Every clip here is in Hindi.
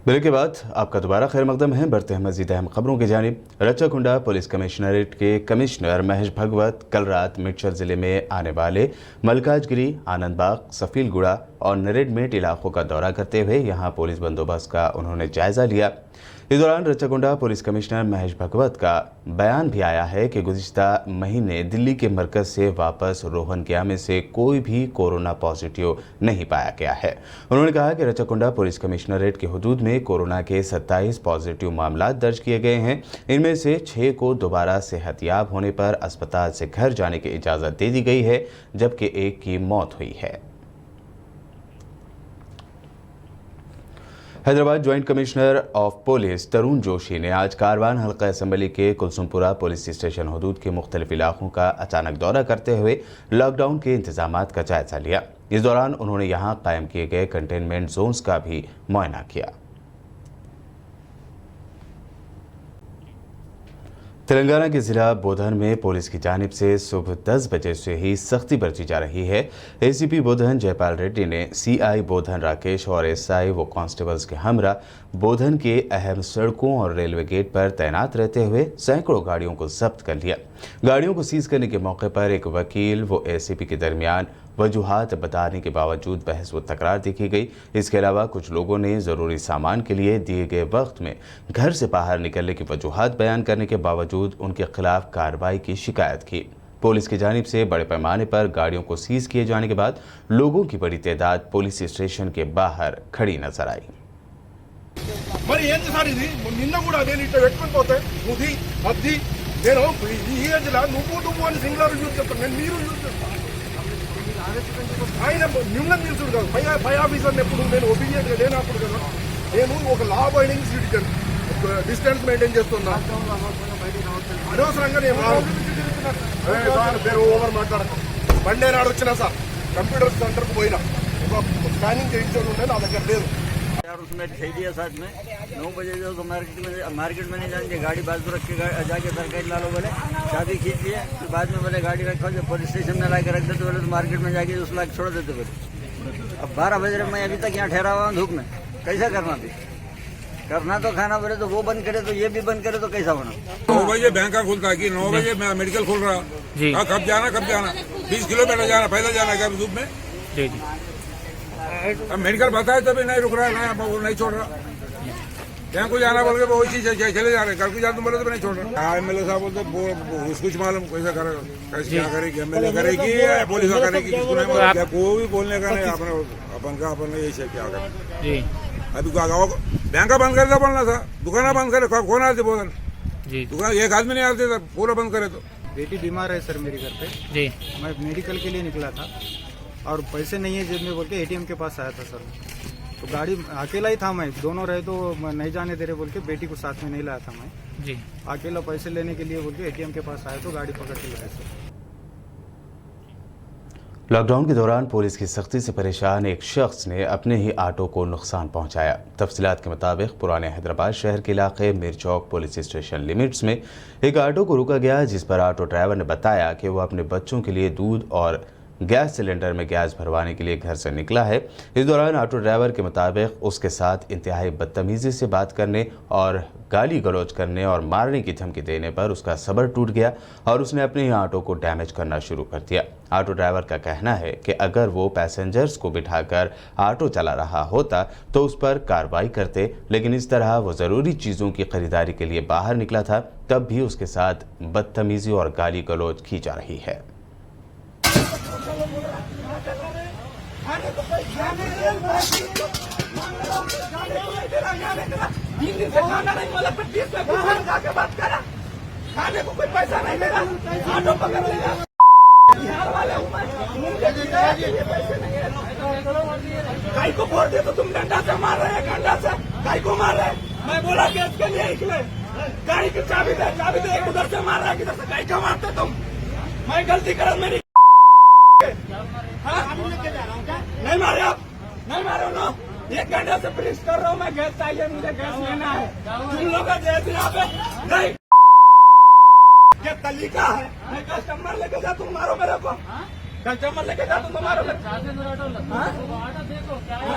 ब्रेक के बाद आपका दोबारा खैर मकदम है। बढ़ते हैं मजीद अहम खबरों की जानिब। रच्चाकुंडा पुलिस कमिश्नरेट के कमिश्नर महेश भगवत कल रात मिर्चर जिले में आने वाले मलकाजगिरी, आनंदबाग, सफीलगुड़ा और नरेडमेट इलाकों का दौरा करते हुए यहां पुलिस बंदोबस्त का उन्होंने जायजा लिया। इस दौरान रच्चाकुंडा पुलिस कमिश्नर महेश भगवत का बयान भी आया है कि गुज़िश्ता महीने दिल्ली के मरकज से वापस रोहनग्या में से कोई भी कोरोना पॉजिटिव नहीं पाया गया है। उन्होंने कहा कि रच्चाकुंडा पुलिस कमिश्नरेट के हुदूद में कोरोना के 27 पॉजिटिव मामला दर्ज किए गए हैं। इनमें से 6 को दोबारा सेहतयाब होने पर अस्पताल से घर जाने की इजाज़त दे दी गई है, जबकि एक की मौत हुई है। Hyderabad joint commissioner of police Tarun Joshi ने आज कारवान हल्का असम्बली के कुलसुमपुरा पुलिस स्टेशन हुदूद के मुख्तलिफ इलाकों का अचानक दौरा करते हुए लॉकडाउन के इंतजामात का जायजा लिया। इस दौरान उन्होंने यहां कायम किए गए कंटेनमेंट जोन्स का भी मुआयना किया। तेलंगाना के जिला बोधन में पुलिस की जानिब से सुबह 10 बजे से ही सख्ती बरती जा रही है। एसीपी बोधन जयपाल रेड्डी ने सीआई बोधन राकेश और एसआई व कांस्टेबल्स के हमरा बोधन के अहम सड़कों और रेलवे गेट पर तैनात रहते हुए सैकड़ों गाड़ियों को जब्त कर लिया। गाड़ियों को सीज करने के मौके पर एक वकील व एसीपी के दरमियान वजूहात बताने के बावजूद बहस व तकरार देखी गई। इसके अलावा कुछ लोगों ने ज़रूरी सामान के लिए दिए गए वक्त में घर से बाहर निकलने की वजूहात बयान करने के बावजूद उनके खिलाफ कार्रवाई की शिकायत की। पुलिस की जानिब से बड़े पैमाने पर गाड़ियों को सीज किए जाने के बाद लोगों की बड़ी तादाद पुलिस स्टेशन के बाहर खड़ी नजर आई। మరి ఏంది సార్ ఇది నిన్న కూడా నేను ఇట్లా పెట్టుకొని పోతే నువ్వు అద్ది నేను ఈ ఏజ్లో నువ్వు అని సింగులర్ యూజ్ చేస్తాను, నేను మీరు యూజ్ చేస్తాను. ఆయన మిమ్మల్ని తెలుసుడు కాదు, పై ఆఫీసర్ని ఎప్పుడు నేను ఒబీడియంట్గా లేనప్పుడు కదా, నేను ఒక law abiding citizen distance maintain చేస్తున్నా. అనవసరంగా నేను ఓవర్ మాట్లాడతాను. మండే నాడు వచ్చినా సార్ కంప్యూటర్ సెంటర్కి పోయినా స్కానింగ్ చేయించడం ఉండే నా దగ్గర లేదు यार। उसमें कह दिया साथ में 9 बजे जो तो मार्केट में नहीं जाएंगे, गाड़ी बाजू रख के जाके सरकारी ला लो, बोले शादी खींचिए, फिर बाद में बोले गाड़ी रखो, जब पुलिस स्टेशन में ला के रख देते बोले तो मार्केट में जाके उस ला के छोड़ देते बोले। अब 12 बजे मैं अभी तक यहाँ ठहरा हुआ हूँ धूप में, कैसा करना थी? करना तो खाना बोले तो वो बंद करे तो ये भी बंद करे तो कैसा बना? 9 बजे बैंक का खुलता है कि 9 बजे मेडिकल खुल रहा है। कब जाना 20 किलोमीटर जाना, पैदल जाना क्या धूप में? अब मेडिकल बताए तभी नहीं रुक रहा है, नहीं छोड़ रहा। यहाँ को जाना बोल के वो चीज है, चले जा रहे, कल को जाना तुम बोले तो नहीं छोड़ रहा। एमएलए साहब बोलते कुछ मालूम कैसा करेगा, कैसे क्या करेगी, एमएलए करेगी या पुलिस करेगी, किसको नहीं मालूम। कोई भी बोलने का नहीं, अपन यही है क्या करें। अभी गाँव बैंक का बंद करे तो बोलना था, दुकाना बंद करे कौन आते बोलन, दुकान एक आदमी नहीं आते था, पूरा बंद करे तो। बेटी बीमार है सर मेरे घर पे जी, मैं मेडिकल के लिए निकला था और पैसे नहीं है जेब में बोल के एटीएम के पास आया था सर। तो गाड़ी अकेला ही था, मैं दोनों रहे तो नहीं जाने दे रहे बोल के बेटी को साथ में नहीं लाया था मैं जी। अकेला पैसे लेने के लिए बोल के एटीएम के पास आया तो गाड़ी पकड़ के लाया सर। लॉकडाउन के दौरान पुलिस की सख्ती से परेशान एक शख्स ने अपने ही ऑटो को नुकसान पहुंचाया। तफसीलात के मुताबिक पुराने हैदराबाद शहर के इलाके मिरचौक पुलिस स्टेशन लिमिट्स में एक ऑटो को रोका गया, जिस पर ऑटो ड्राइवर ने बताया कि वो अपने बच्चों के लिए दूध और गैस सिलेंडर में गैस भरवाने के लिए घर से निकला है। इस दौरान ऑटो ड्राइवर के मुताबिक उसके साथ इंतहाई बदतमीज़ी से बात करने और गाली गलौज करने और मारने की धमकी देने पर उसका सब्र टूट गया और उसने अपने ही ऑटो को डैमेज करना शुरू कर दिया। ऑटो ड्राइवर का कहना है कि अगर वो पैसेंजर्स को बिठाकर ऑटो चला रहा होता तो उस पर कार्रवाई करते, लेकिन इस तरह वो ज़रूरी चीज़ों की खरीदारी के लिए बाहर निकला था, तब भी उसके साथ बदतमीज़ी और गाली गलौज की जा रही है। खाना नहीं बोला, 25 में बाहर जाके बात करा, खाने को कोई पैसा नहीं मेरा, ऑटो पकड़ लेगा। बिहार वाले पैसे नहीं है, गाय को बोल दिया तो तुम डंडा से मार रहे हैं, डंडा से गाय को मार रहे हैं। मैं बोला कि इसके लिए निकले, गाड़ी की चाबी दे, उधर से मार रहा है, किधर से गाय को मारते तुम। मैं गलती कर मेरी नहीं मारे, आप नहीं मारे ना, 1 घंटे से पुलिस कर रहा हूँ मैं, गैस चाहिए मुझे, गैस लेना है। तुम लोग का जैसे यहाँ पे नहीं क्या तरीका है, मैं कस्टमर लेके जा, तुम मारो मेरे को। कल चम्मच लेके जा तुम मारोगे।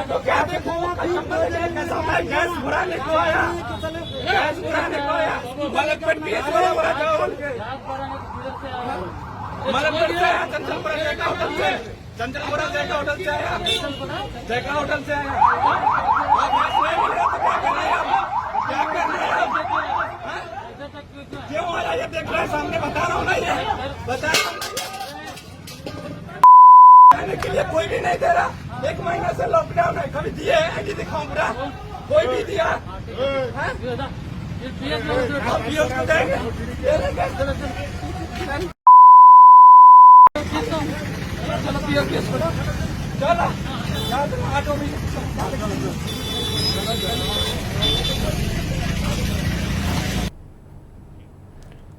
तो क्या देखो कैसा मैं गैस भराने को आया, गैस भराने को आया, मलकपेट पीएस में मलकपेट से आया, चंचलपुरा जयका होटल से, चंचलपुरा जयका होटल से आया, जयका होटल से आया। आप गैस नहीं मिल रहा तो क्या कर रहे हैं आप? क्या कर रहे हैं आप? क्यों आया ये देख रहे हैं सामने, बता रहा हूँ ना, ये बता रहा हूँ के लिए कोई भी नहीं दे रहा। 1 महीना से लॉकडाउन है, कभी दिए हैं कि दिखाऊं पूरा? कोई भी दिया? आप पीएस को देंगे? चलो पीएस को चलो ऑटो में।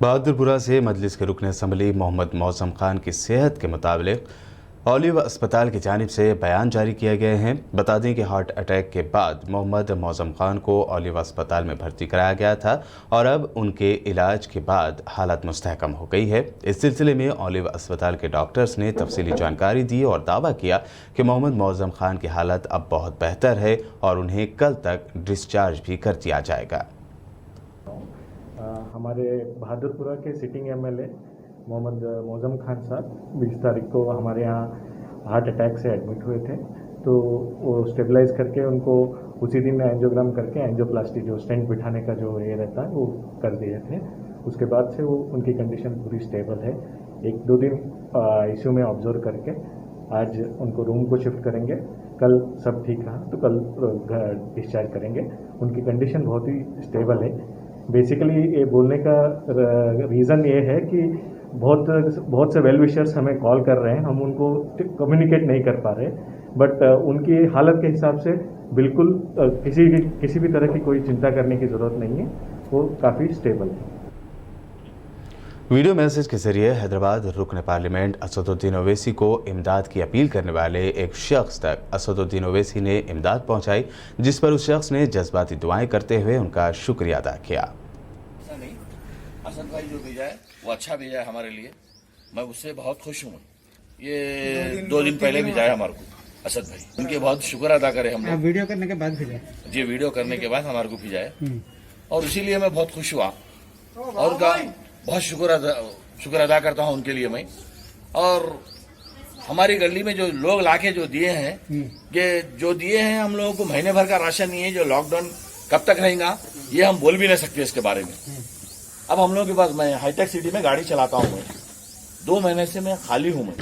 बहादुरपुरा से मजलिस के रुकन असम्बली मोहम्मद मौसम खान की सेहत के मुताबिक ओलिव अस्पताल की जानिब से बयान जारी किए गए हैं। बता दें कि हार्ट अटैक के बाद मोहम्मद मौसम खान को ओलिव अस्पताल में भर्ती कराया गया था और अब उनके इलाज के बाद हालत मुस्तहकम हो गई है। इस सिलसिले में ओलिव अस्पताल के डॉक्टर्स ने तफसीली जानकारी दी और दावा किया कि मोहम्मद मौसम खान की हालत अब बहुत बेहतर है और उन्हें कल तक डिस्चार्ज भी कर दिया जाएगा। हमारे बहादुरपुरा के सिटिंग एमएलए मोहम्मद मौसम खान साहब 20 तारीख को हमारे यहाँ हार्ट अटैक से एडमिट हुए थे, तो वो स्टेबलाइज करके उनको उसी दिन एंजियोग्राम करके एंजियोप्लास्टी जो स्टेंट बिठाने का जो ये रहता है वो कर दिए थे। उसके बाद से वो उनकी कंडीशन पूरी स्टेबल है। 1-2 दिन आईसीयू में ऑब्जर्व करके आज उनको रूम को शिफ्ट करेंगे। कल सब ठीक रहा तो कल डिस्चार्ज करेंगे। उनकी कंडीशन बहुत ही स्टेबल है। बेसिकली ये बोलने का रीज़न ये है कि बहुत से वेल विशर्स हमें कॉल कर रहे हैं, हम उनको कम्युनिकेट नहीं कर पा रहे, बट उनकी हालत के हिसाब से बिल्कुल किसी भी तरह की कोई चिंता करने की ज़रूरत नहीं है, वो काफ़ी स्टेबल है। वीडियो मैसेज के जरिए हैदराबाद रुकन पार्लियामेंट असदुद्दीन ओवैसी को इमदाद की अपील करने वाले एक शख्स तक असदुद्दीन ओवैसी ने इमदाद पहुंचाई, जिस पर उस शख्स ने जज्बाती दुआएं करते हुए उनका शुक्रिया अदा किया। असद भाई जो भेजा है वो अच्छा भेजा है हमारे लिए, मैं उससे बहुत खुश हूँ। ये 2 दिन पहले भेजा है हमारे को असद भाई, उनके बहुत शुक्र अदा करे हम लोग। वीडियो करने के बाद भेजा जी, वीडियो करने के बाद हमारे को भेजा है और इसीलिए मैं बहुत खुश हुआ और उनका बहुत शुक्र अदा करता हूँ उनके लिए मैं। और हमारी गली में जो लोग लाके जो दिए हैं, ये जो दिए हैं हम लोगों को महीने भर का राशन नहीं है। जो लॉकडाउन कब तक रहेगा ये हम बोल भी नहीं सकते इसके बारे में। अब हम लोगों के पास, मैं हाईटेक सिटी में गाड़ी चलाता हूँ, मैं 2 महीने से मैं खाली हूँ मैं,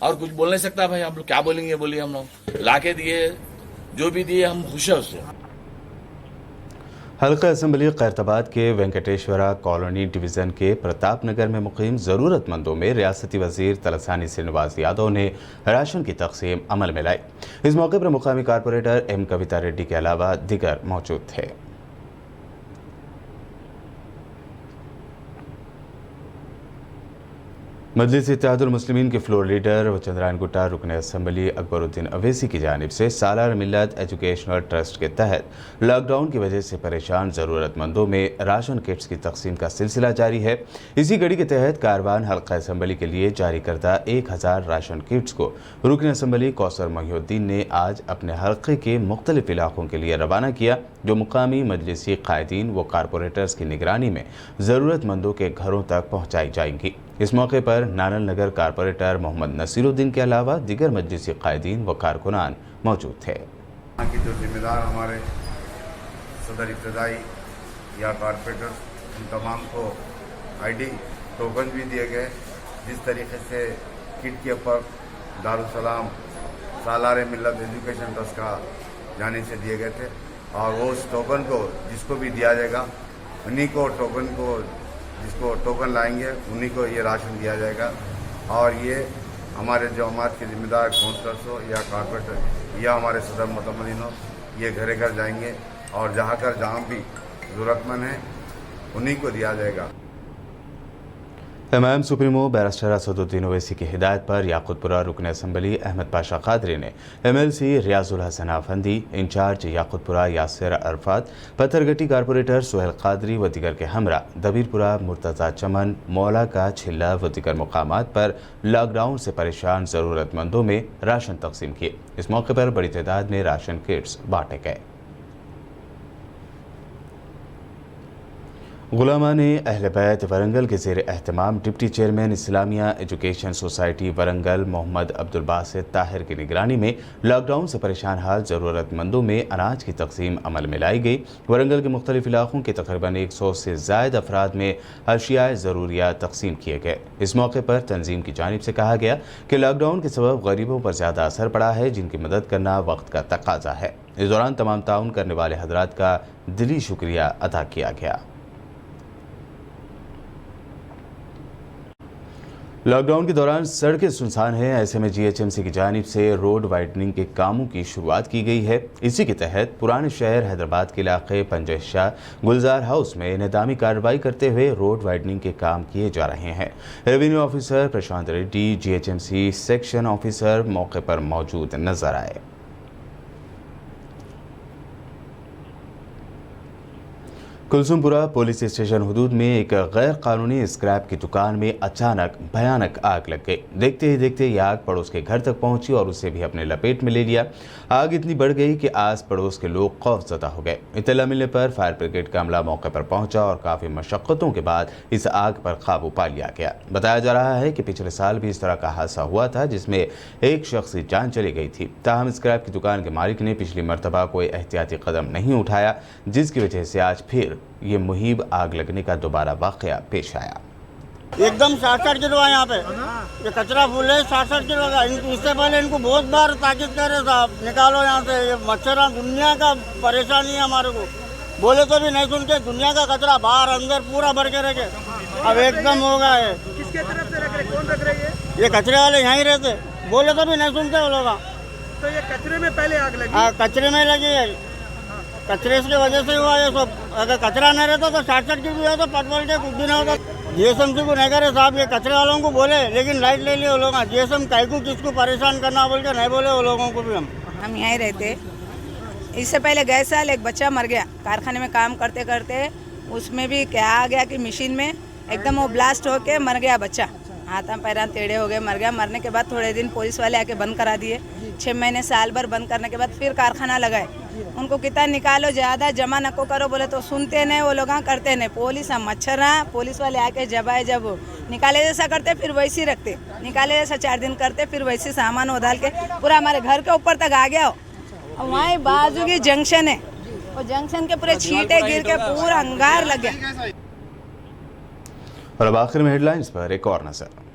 और कुछ बोल नहीं सकता भाई। आप लोग क्या बोलेंगे, बोलिए। हम लोग लाके दिए, जो भी दिए हम खुश है उससे। हल्का असम्बली खैरताबाद के वेंकटेश्वरा कॉलोनी डिवीज़न के प्रताप नगर में मुकीम ज़रूरतमंदों में रियासती वज़ीर तलसानी श्रीनिवास यादव ने राशन की तक़सीम अमल में लाई। इस मौके पर मुकामी कारपोरेटर एम कविता रेड्डी के अलावा दीगर मौजूद थे। मजलिस इत्तेहादुल मुस्लिमीन के फ्लोर लीडर व चंद्रायन गुट्टा रुकन असम्बली अकबरुद्दीन अवैसी की जानिब से सालार मिल्लत एजुकेशनल ट्रस्ट के तहत लॉकडाउन की वजह से परेशान ज़रूरतमंदों में राशन किट्स की तकसीम का सिलसिला जारी है। इसी कड़ी के तहत कारवान हल्का असम्बली के लिए जारी करदा 1000 राशन किट्स को रुकन असम्बली कौसर मोहिउद्दीन ने आज अपने हल्के के मुख्तलिफ इलाकों के लिए रवाना किया, जो मुकामी मजलिसी कायदीन व कारपोरेटर्स की निगरानी में ज़रूरतमंदों के घरों तक पहुँचाई जाएंगी। इस मौके पर नानल नगर कारपोरेटर मोहम्मद नसीरुद्दीन के अलावा दीगर मजलिसी कायदीन व कारकुनान मौजूद थे। यहाँ की जो जिम्मेदार हमारे सदर इब्तदाई या कारपोरेटर, उन तमाम को आईडी टोकन भी दिए गए। जिस तरीके से किट के ऊपर दारुसलाम सालार मिल्लत एजुकेशन ट्रस्ट का जाने से दिए गए थे, और वो उस टोकन को जिसको भी दिया जाएगा उन्हीं को टोकन को जिसको टोकन लाएंगे उन्हीं को ये राशन दिया जाएगा। और ये हमारे जमात के जिम्मेदार काउंसलर्स हो या कारपोरेटर या हमारे सदर मुतमदीन हो, ये घरे घर जाएंगे और जहाँ भी ज़रूरतमंद है उन्हीं को दिया जाएगा। इमाम सुप्रीमो बैरिस्टर असदुद्दीन ओवैसी की हिदायत पर याकूतपुरा रुकन असम्बली अहमद पाशा कादरी ने MLC Riyazul Hasan Afandi, incharge Yakutpura Yasir Arafat, Pathargatti corporator Suhail Qadri व दीगर के हमरा दबीरपुरा, मुर्तज़ा चमन, मौला का छिल्ला व दीगर मुकामात पर लॉकडाउन से परेशान ज़रूरतमंदों में राशन तकसीम किए। इस मौके पर बड़ी तादाद में राशन किट्स बांटे गए। गुलामान अहले बैत वरंगल के ज़ेर एहतमाम deputy chairman Islamia education society Warangal Mohammed Abdul Basit Tahir की निगरानी में लॉकडाउन से परेशान हाल ज़रूरतमंदों में अनाज की तकसीम अमल में लाई गई। वरंगल के मुख्तलिफ इलाकों के तकरीबन 100 से ज़ायद अफराद में अशियाए ज़रूरिया तकसीम किए गए। इस मौके पर तंजीम की जानिब से कहा गया कि लॉकडाउन के सबब गरीबों पर ज़्यादा असर पड़ा है, जिनकी मदद करना वक्त का तकाजा है। इस दौरान तमाम ताउन करने वाले हजरात का दिली शुक्रिया अदा किया गया। लॉकडाउन के दौरान सड़कें सुनसान हैं, ऐसे में GHMC की जानिब से रोड वाइडनिंग के कामों की शुरुआत की गई है। इसी के तहत पुराने शहर हैदराबाद के इलाके पंजय शाह गुलजार हाउस में निदामी कार्रवाई करते हुए रोड वाइडनिंग के काम किए जा रहे हैं। रेवेन्यू ऑफिसर प्रशांत रेड्डी, GHMC सेक्शन ऑफिसर मौके पर मौजूद नजर आए। कुलसुमपुरा पुलिस स्टेशन हुदूद में एक गैर कानूनी स्क्रैप की दुकान में अचानक भयानक आग लग गई। देखते ही देखते यह आग पड़ोस के घर तक पहुंची और उसे भी अपने लपेट में ले लिया। आग इतनी बढ़ गई कि आस पड़ोस के लोग खौफजदा हो गए। इत्तला मिलने पर फायर ब्रिगेड का अमला मौके पर पहुंचा और काफ़ी मशक्क़तों के बाद इस आग पर काबू पा लिया गया। बताया जा रहा है कि पिछले साल भी इस तरह का हादसा हुआ था, जिसमें एक शख्स की जान चली गई थी। ताहम स्क्रैप की दुकान के मालिक ने पिछली मरतबा कोई एहतियाती कदम नहीं उठाया, जिसकी वजह से आज फिर ये मुहिब आग लगने का दोबारा वाक़या पेश आया। एकदम 60 किलो है यहाँ पे, ये कचरा फूल है 60 किलो का। इससे पहले इनको बहुत बार ताकीद कर रहे साहब, निकालो यहाँ से, ये मच्छर दुनिया का परेशानी है हमारे को। बोले तो भी नहीं सुनते, दुनिया का कचरा बाहर अंदर पूरा भर के रखे। अब एकदम हो गया है। किसके तरफ से रख रहे, कौन रख रही है? ये कचरे वाले यहीं रहते, बोले तो भी नहीं सुनते वो लोग। तो ये कचरे में पहले आग लगी? हाँ, कचरे में लगी है, कचरे की वजह से हुआ ये सब। अगर कचरा नहीं रहता तो 60 की भी हो तो पटवल के कुछ भी नहीं होता। GSMC को नहीं करे साहब, ये कचरे वालों को बोले, लेकिन लाइट ले लिए वो लोग। GSM कायको किसको परेशान करना बोल के नहीं बोले वो लोगों को भी। हम यहीं रहते। इससे पहले गए साल एक बच्चा मर गया कारखाने में काम करते करते। उसमें भी क्या आ गया कि मशीन में एकदम वो ब्लास्ट होके मर गया बच्चा। हाथ पैर टेढ़े हो गए, मर गया। मरने के बाद थोड़े दिन पुलिस वाले आके बंद करा दिए। 6 महीने साल भर बंद करने के बाद फिर कारखाना लगाए। उनको कितना निकालो, ज़्यादा जमा नको करो बोले तो सुनते नहीं वो लोग, करते नहीं। पुलिस मच्छर पुलिस वाले आके जब आए, जब निकाले जैसा करते फिर वैसे ही रखते, निकाले जैसा 4 दिन करते, फिर वैसे सामान उधाल के पूरा हमारे घर के ऊपर तक आ गया। और वहाँ बाजू की जंक्शन है, वो जंक्शन के पूरे छींटे गिर के पूरा अंगार लग गया। और अब आखिर में हेडलाइंस पर एक और नजर।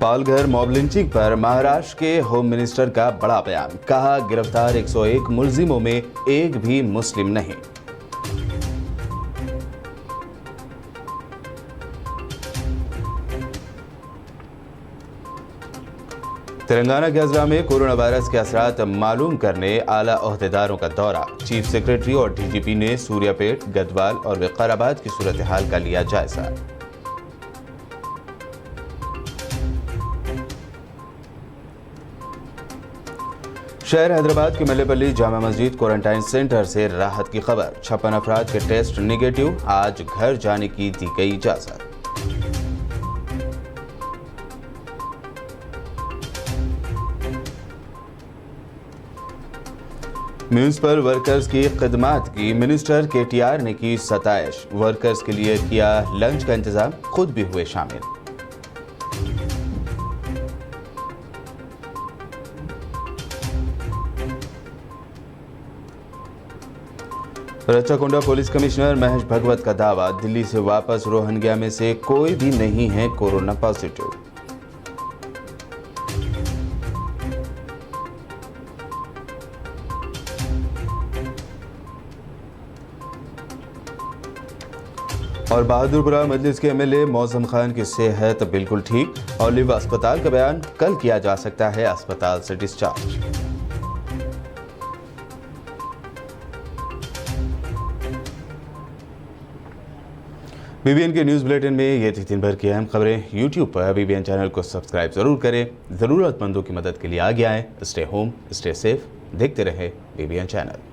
पालघर मॉब लिंचिंग पर महाराष्ट्र के होम मिनिस्टर का बड़ा बयान। कहा, गिरफ्तार 101 मुलजिमों में एक भी मुस्लिम नहीं। तेलंगाना के अजला में कोरोना वायरस के असरात मालूम करने आला ओहदेदारों का दौरा। चीफ सेक्रेटरी और DGP ने सूर्यापेट, गदवाल और विकाराबाद की सूरत हाल का लिया जायजा। शहर हैदराबाद के मल्लेपल्ली जामा मस्जिद क्वारंटाइन सेंटर से राहत की खबर। 56 अफराद के टेस्ट नेगेटिव, आज घर जाने की दी गई इजाजत। म्यूनिसिपल वर्कर्स की खिदमात की मिनिस्टर KTR ने की सताइश। वर्कर्स के लिए किया लंच का इंतजाम, खुद भी हुए शामिल। रच्चाकोंडा पुलिस कमिश्नर महेश भगवत का दावा, दिल्ली से वापस रोहंग्या में से कोई भी नहीं है कोरोना पॉजिटिव। और बहादुरपुरा मजलिस के MLA मौजम खान की सेहत बिल्कुल ठीक। ऑलिव अस्पताल का बयान, कल किया जा सकता है अस्पताल से डिस्चार्ज। BBN के न्यूज़ बुलेटिन में ये थी दिन भर की अहम खबरें। YouTube पर BBN चैनल को सब्सक्राइब जरूर करें। ज़रूरतमंदों की मदद के लिए आगे आएँ। स्टे होम, स्टे सेफ, देखते रहें BBN चैनल।